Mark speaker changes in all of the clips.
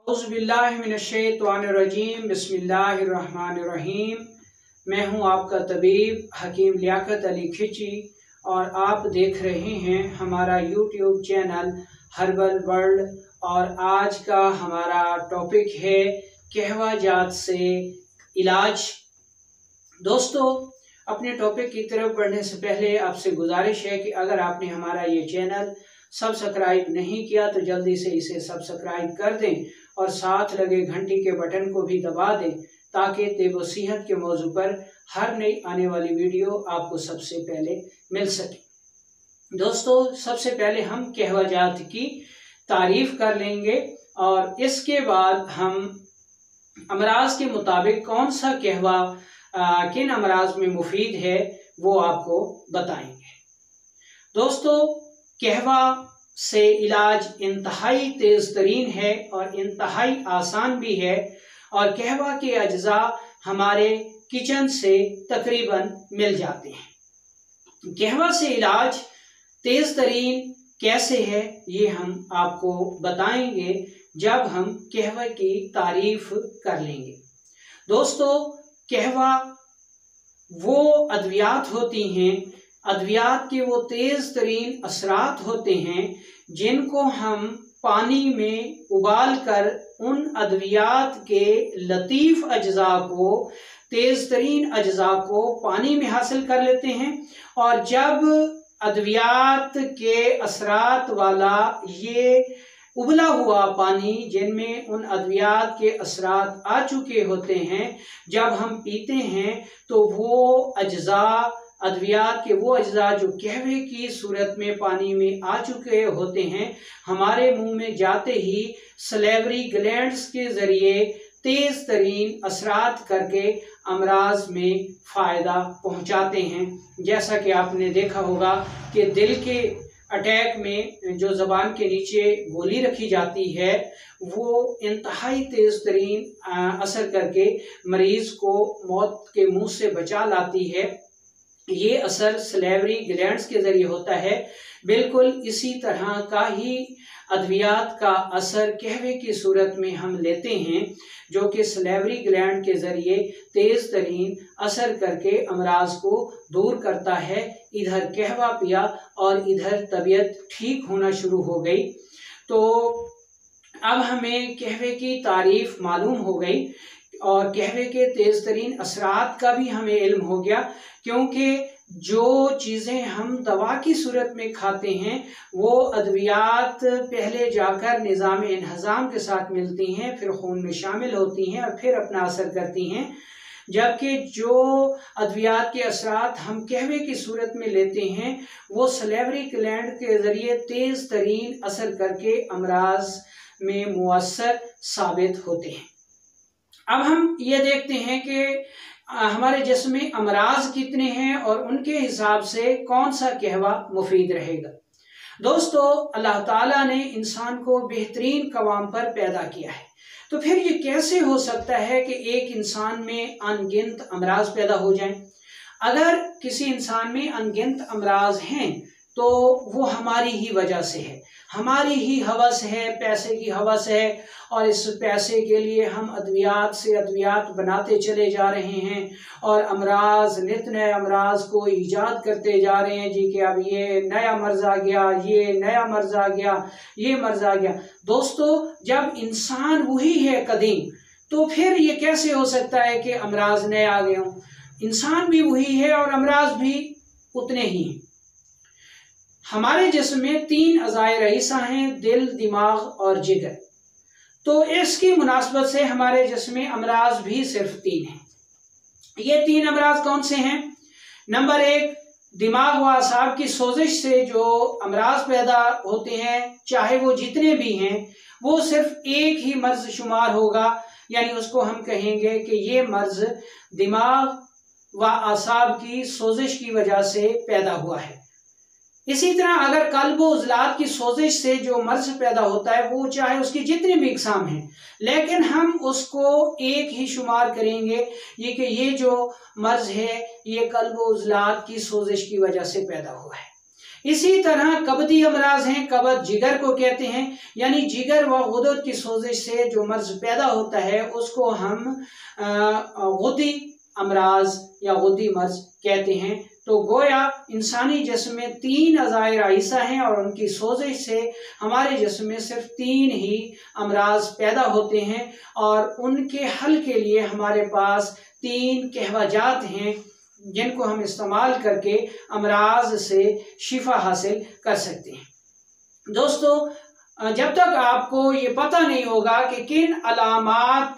Speaker 1: औज़ुबिल्लाहिमिनश्शैतानिर्रजीम बिस्मिल्लाहिर्रहमानिर्रहीम। मैं हूं आपका तबीब हकीम लियाकत अली खिची और आप देख रहे हैं हमारा यूट्यूब चैनल हर्बल वर्ल्ड। और आज का हमारा टॉपिक है कहवा जात से इलाज। दोस्तों, अपने टॉपिक की तरफ बढ़ने से पहले आपसे गुजारिश है कि अगर आपने हमारा ये चैनल सब्सक्राइब नहीं किया तो जल्दी से इसे सब्सक्राइब कर दें और साथ लगे घंटी के बटन को भी दबा दें ताकि तिब व सेहत के मौजू पर हर नई आने वाली वीडियो आपको सबसे पहले मिल सके। दोस्तों, सबसे पहले हम कहवा जात की तारीफ कर लेंगे और इसके बाद हम अमराज के मुताबिक कौन सा कहवा किन अमराज में मुफीद है वो आपको बताएंगे। दोस्तों, कहवा से इलाज इंतहाई तेज तरीन है और इंतहाई आसान भी है और कहवा के अज्जा हमारे किचन से तकरीबन मिल जाते हैं। कहवा से इलाज तेज तरीन कैसे है ये हम आपको बताएंगे जब हम कहवा की तारीफ कर लेंगे। दोस्तों, कहवा वो अद्वियात होती हैं, अद्वियात के वो तेज तरीन असरात होते हैं जिनको हम पानी में उबाल कर उन अद्वियात के लतीफ़ अज्जा को, तेज तरीन अज्जा को पानी में हासिल कर लेते हैं। और जब अद्वियात के असरात वाला ये उबला हुआ पानी जिनमें उन अद्वियात के असरात आ चुके होते हैं, जब हम पीते हैं तो वो अज्जा, अद्वियात के वो अज्जा जो कहवे की सूरत में पानी में आ चुके होते हैं, हमारे मुंह में जाते ही सलेवरी ग्लैंड्स के ज़रिए तेज़ तरीन असरात करके अमराज में फ़ायदा पहुंचाते हैं। जैसा कि आपने देखा होगा कि दिल के अटैक में जो ज़बान के नीचे गोली रखी जाती है वो इंतहाई तेज़ तरीन असर करके मरीज़ को मौत के मुंह से बचा लाती है। ये असर सलेवरी ग्लैंड्स के ज़रिए होता है। बिल्कुल इसी तरह का ही अद्वियात का असर कहवे की सूरत में हम लेते हैं जो कि सलेवरी ग्लैंड के ज़रिए तेज़ तरीन असर करके अमराज को दूर करता है। इधर कहवा पिया और इधर तबीयत ठीक होना शुरू हो गई। तो अब हमें कहवे की तारीफ मालूम हो गई और कहवे के तेज़ तरीन असरात का भी हमें इल्म हो गया, क्योंकि जो चीज़ें हम दवा की सूरत में खाते हैं वो अद्वियात पहले जाकर निज़ाम इन्हज़ाम के साथ मिलती हैं, फिर खून में शामिल होती हैं और फिर अपना असर करती हैं। जबकि जो अद्वियात के असरात हम कहवे की सूरत में लेते हैं वो सलेवरी ग्लैंड के ज़रिए तेज़ तरीन असर करके अमराज में मुअस्सर साबित होते हैं। अब हम ये देखते हैं कि हमारे जिस्म में अमराज कितने हैं और उनके हिसाब से कौन सा कहवा मुफीद रहेगा। दोस्तों, अल्लाह ताला ने इंसान को बेहतरीन कवाम पर पैदा किया है, तो फिर ये कैसे हो सकता है कि एक इंसान में अनगिनत अमराज पैदा हो जाएं? अगर किसी इंसान में अनगिनत अमराज हैं तो वो हमारी ही वजह से है, हमारी ही हवस है, पैसे की हवस है और इस पैसे के लिए हम अद्वियात से अद्वियात बनाते चले जा रहे हैं और अमराज, नित नए अमराज को ईजाद करते जा रहे हैं जी कि अब ये नया मर्ज आ गया, ये नया मर्ज आ गया, ये मर्ज आ गया। दोस्तों, जब इंसान वही है कदीम तो फिर ये कैसे हो सकता है कि अमराज नए आ गए हों? इंसान भी वही है और अमराज भी उतने ही हैं। हमारे जिस्म में 3 अज़ाए रईसा हैं, दिल, दिमाग और जिगर। तो इसकी मुनासबत से हमारे जिस्म में अमराज भी सिर्फ 3 हैं। ये 3 अमराज कौन से हैं? नंबर 1, दिमाग व आसाब की सोजिश से जो अमराज पैदा होते हैं, चाहे वो जितने भी हैं, वो सिर्फ एक ही मर्ज शुमार होगा, यानी उसको हम कहेंगे कि ये मर्ज दिमाग व आसाब की सोजिश की वजह से पैदा हुआ है। इसी तरह अगर कल्ब व उज़लात की सोजिश से जो मर्ज पैदा होता है वो चाहे उसकी जितनी भी इकसाम हैं, लेकिन हम उसको एक ही शुमार करेंगे ये कि ये जो मर्ज है ये कल्ब व उज़लात की सोजिश की वजह से पैदा हुआ है। इसी तरह कब्दी अमराज हैं, कब्द जिगर को कहते हैं, यानी जिगर व गुदद की सोजिश से जो मर्ज पैदा होता है उसको हम गुदी अमराज या गुदी मर्ज कहते हैं। तो गोया इंसानी जिस्म में 3 अज़ाए रईसा हैं और उनकी सोजिश से हमारे जिस्म में सिर्फ 3 ही अमराज पैदा होते हैं और उनके हल के लिए हमारे पास 3 कहवा जात हैं जिनको हम इस्तेमाल करके अमराज से शिफा हासिल कर सकते हैं। दोस्तों, जब तक आपको ये पता नहीं होगा कि किन अलामात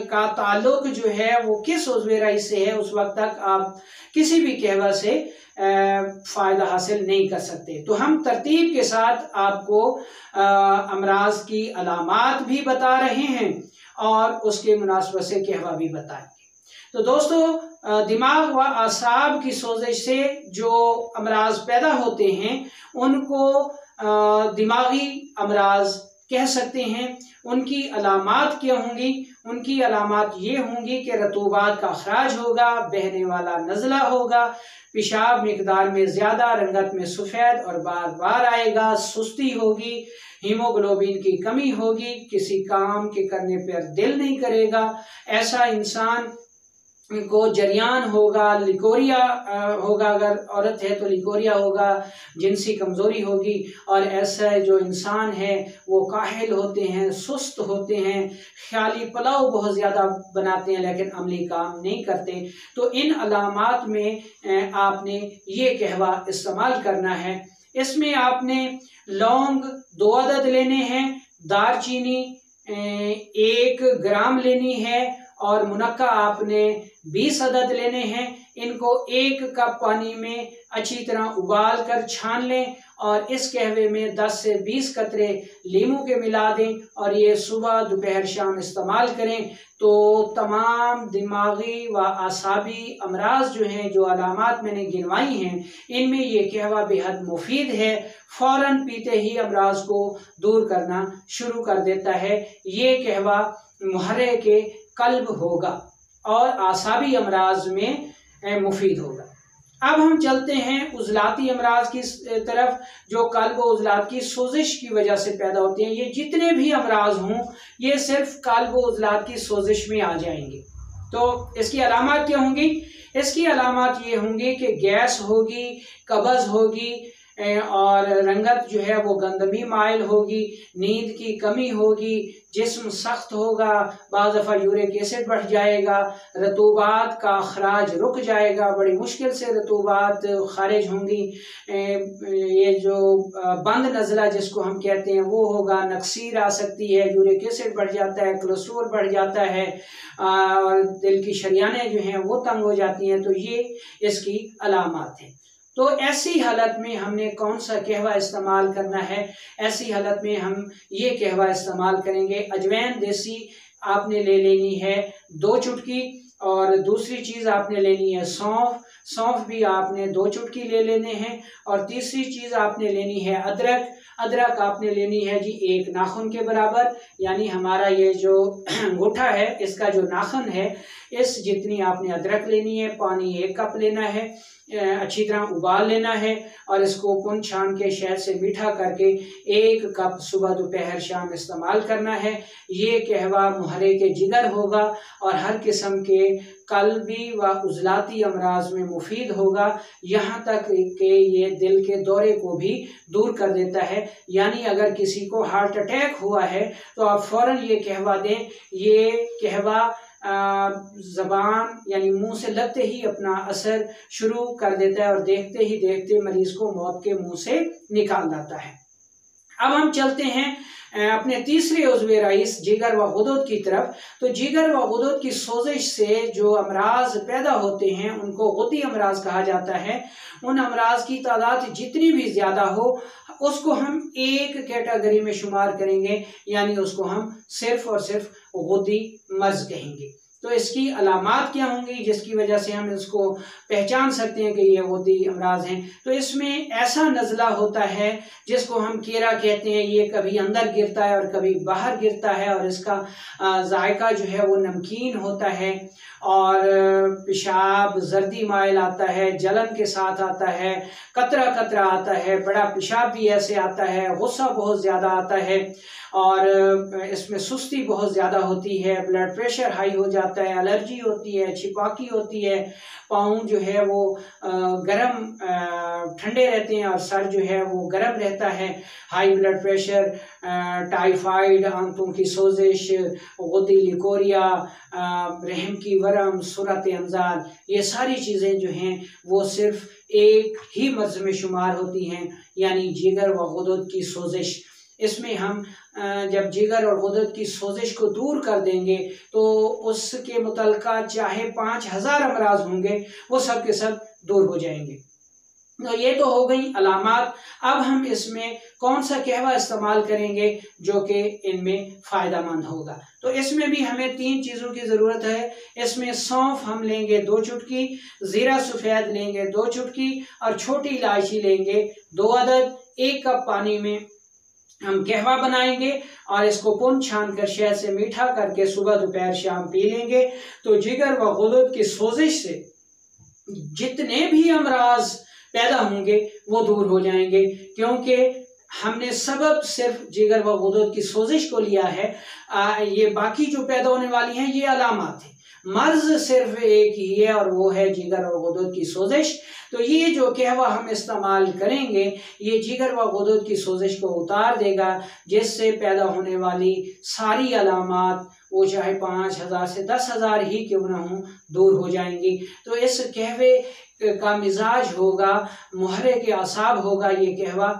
Speaker 1: का ताल्लुक जो है वो किस उज़्वे रईस से है, उस वक्त तक आप किसी भी कहवा से फ़ायदा हासिल नहीं कर सकते। तो हम तरतीब के साथ आपको अमराज की अलामात भी बता रहे हैं और उसके मुनासबत से कहवा भी बताएंगे। तो दोस्तों, दिमाग व आसाब की सोजिश से जो अमराज पैदा होते हैं उनको दिमागी अमराज कह सकते हैं। उनकी अलामात क्या होंगी? उनकी अलामात ये होंगी कि रतूबात का अखराज होगा, बहने वाला नज़ला होगा, पेशाब मिकदार में ज़्यादा, रंगत में सफ़ेद और बार बार आएगा, सुस्ती होगी, हीमोग्लोबिन की कमी होगी, किसी काम के करने पर दिल नहीं करेगा, ऐसा इंसान को जरियान होगा, लिकोरिया होगा, अगर औरत है तो लिकोरिया होगा, जिनसी कमज़ोरी होगी, और ऐसा जो इंसान है वो काहिल होते हैं, सुस्त होते हैं, ख्याली पुलाव बहुत ज़्यादा बनाते हैं लेकिन अमली काम नहीं करते। तो इन अलामात में आपने ये कहवा इस्तेमाल करना है। इसमें आपने लौंग 2 अदद लेने हैं, दारचीनी 1 ग्राम लेनी है और मुनक्का आपने 20 अदद लेने हैं। इनको 1 कप पानी में अच्छी तरह उबाल कर छान लें और इस कहवे में 10 से 20 कतरे लीमू के मिला दें और ये सुबह दोपहर शाम इस्तेमाल करें। तो तमाम दिमागी व आसाबी अमराज जो हैं, जो अलामात मैंने गिनवाई हैं, इनमें ये कहवा बेहद मुफीद है। फ़ौरन पीते ही अमराज को दूर करना शुरू कर देता है। ये कहवा मुहर्रे के कल्ब होगा और आसाबी अमराज में मुफीद होगा। अब हम चलते हैं उजलाती अमराज की तरफ, जो कल्ब और उजलात की सोजिश की वजह से पैदा होते हैं। ये जितने भी अमराज हों ये सिर्फ कल्ब और उजलात की सोजिश में आ जाएंगे। तो इसकी अलामात क्या होंगी? इसकी अलामात ये होंगी कि गैस होगी, कब्ज़ होगी और रंगत जो है वो गंदमी माइल होगी, नींद की कमी होगी, जिस्म सख्त होगा, बाज़ दफ़ा यूरिक एसिड बढ़ जाएगा, रतूबात का अखराज रुक जाएगा, बड़ी मुश्किल से रतूबात खारिज होंगी, ये जो बंद नज़ला जिसको हम कहते हैं वो होगा, नक्सीर आ सकती है, यूरिक एसिड बढ़ जाता है, कोलेस्ट्रॉल बढ़ जाता है और दिल की शरियानें जो हैं वो तंग हो जाती हैं। तो ये इसकी अलामात हैं। तो ऐसी हालत में हमने कौन सा कहवा इस्तेमाल करना है? ऐसी हालत में हम ये कहवा इस्तेमाल करेंगे, अजवैन देसी आपने ले लेनी है 2 चुटकी और दूसरी चीज़ आपने लेनी है सौंफ। सौंफ भी आपने 2 चुटकी ले लेने हैं और तीसरी चीज़ आपने लेनी है अदरक। अदरक आपने लेनी है जी 1 नाखून के बराबर, यानी हमारा ये जो अंगूठा है इसका जो नाखून है इस जितनी आपने अदरक लेनी है। पानी 1 कप लेना है, अच्छी तरह उबाल लेना है और इसको पुन छान के शहद से मीठा करके 1 कप सुबह दोपहर शाम इस्तेमाल करना है। ये कहवा मुहर्रे के जिगर होगा और हर किस्म के कल्बी व उजलाती अमराज में मुफीद होगा, यहाँ तक कि ये दिल के दौरे को भी दूर कर देता है। यानी अगर किसी को हार्ट अटैक हुआ है तो आप फ़ौरन ये कहवा दें। ये कहवा ज़बान यानी मुंह से लगते ही अपना असर शुरू कर देता है और देखते ही देखते मरीज को मौत के मुंह से निकाल लाता है। अब हम चलते हैं अपने तीसरे उज़्वे रईस जिगर व गुदद की तरफ। तो जिगर व गुदद की सोजिश से जो अमराज पैदा होते हैं उनको गुदी अमराज कहा जाता है। उन अमराज की तादाद जितनी भी ज़्यादा हो उसको हम एक कैटेगरी में शुमार करेंगे, यानी उसको हम सिर्फ और सिर्फ गुदी मर्ज कहेंगे। तो इसकी अलामात क्या होंगी जिसकी वजह से हम इसको पहचान सकते हैं कि ये वदी अमराज हैं। तो इसमें ऐसा नज़ला होता है जिसको हम कीड़ा कहते हैं, ये कभी अंदर गिरता है और कभी बाहर गिरता है और इसका जायका जो है वो नमकीन होता है और पेशाब जर्दी माइल आता है, जलन के साथ आता है, कतरा कतरा आता है, बड़ा पेशाब भी ऐसे आता है, गुस्सा बहुत ज़्यादा आता है और इसमें सुस्ती बहुत ज़्यादा होती है, ब्लड प्रेशर हाई हो जाता है, एलर्जी होती है, छिपाकी होती है, पाँव जो है वो गर्म ठंडे रहते हैं और सर जो है वो गर्म रहता है, हाई ब्लड प्रेशर, टाइफाइड, आंतों की सोजिश, गुदी लिकोरिया, रहम की वरम, सूरत अंजाल, ये सारी चीज़ें जो हैं वो सिर्फ एक ही मर्ज़ में शुमार होती हैं, यानी जिगर व गुदद की सोजिश। इसमें हम जब जिगर और गुदद की सोजिश को दूर कर देंगे तो उसके मुतलका चाहे 5000 अमराज होंगे वो सब के सब दूर हो जाएंगे। तो ये तो हो गई अलामात। अब हम इसमें कौन सा कहवा इस्तेमाल करेंगे जो कि इनमें फ़ायदेमंद होगा। तो इसमें भी हमें 3 चीज़ों की ज़रूरत है। इसमें सौंफ हम लेंगे 2 चुटकी, ज़ीरा सफ़ेद लेंगे 2 चुटकी और छोटी इलायची लेंगे 2 अदद। 1 कप पानी में हम कहवा बनाएंगे और इसको पुन छान कर शहद से मीठा करके सुबह दोपहर शाम पी लेंगे। तो जिगर व गुदद की सोजिश से जितने भी अमराज पैदा होंगे वो दूर हो जाएंगे, क्योंकि हमने सबब सिर्फ जिगर व गुदद की सोजिश को लिया है। ये बाकी जो पैदा होने वाली हैं ये अलामात हैं, मर्ज सिर्फ एक ही है और वो है जिगर और गुदद की सोजिश। तो ये जो कहवा हम इस्तेमाल करेंगे ये जिगर व गुदद की सोजिश को उतार देगा, जिससे पैदा होने वाली सारी अलामात वो चाहे 5000 से 10000 ही क्यों ना हो दूर हो जाएंगी। तो इस कहवे का मिजाज होगा, मुहर्रे के आसाब होगा ये कहवा।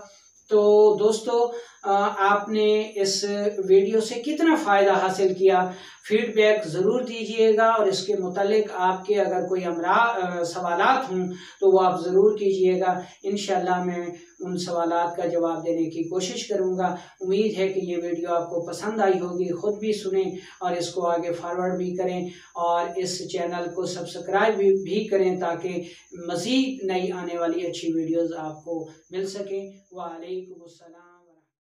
Speaker 1: तो दोस्तों आपने इस वीडियो से कितना फ़ायदा हासिल किया, फीडबैक ज़रूर दीजिएगा और इसके मुतालिक आपके अगर कोई सवालात हों तो वो आप ज़रूर कीजिएगा। इंशाल्लाह मैं उन सवालात का जवाब देने की कोशिश करूँगा। उम्मीद है कि ये वीडियो आपको पसंद आई होगी, ख़ुद भी सुनें और इसको आगे फॉरवर्ड भी करें और इस चैनल को सब्सक्राइब भी करें ताकि मज़ीद नई आने वाली अच्छी वीडियोज़ आपको मिल सकें। वालेकुम अस्सलाम।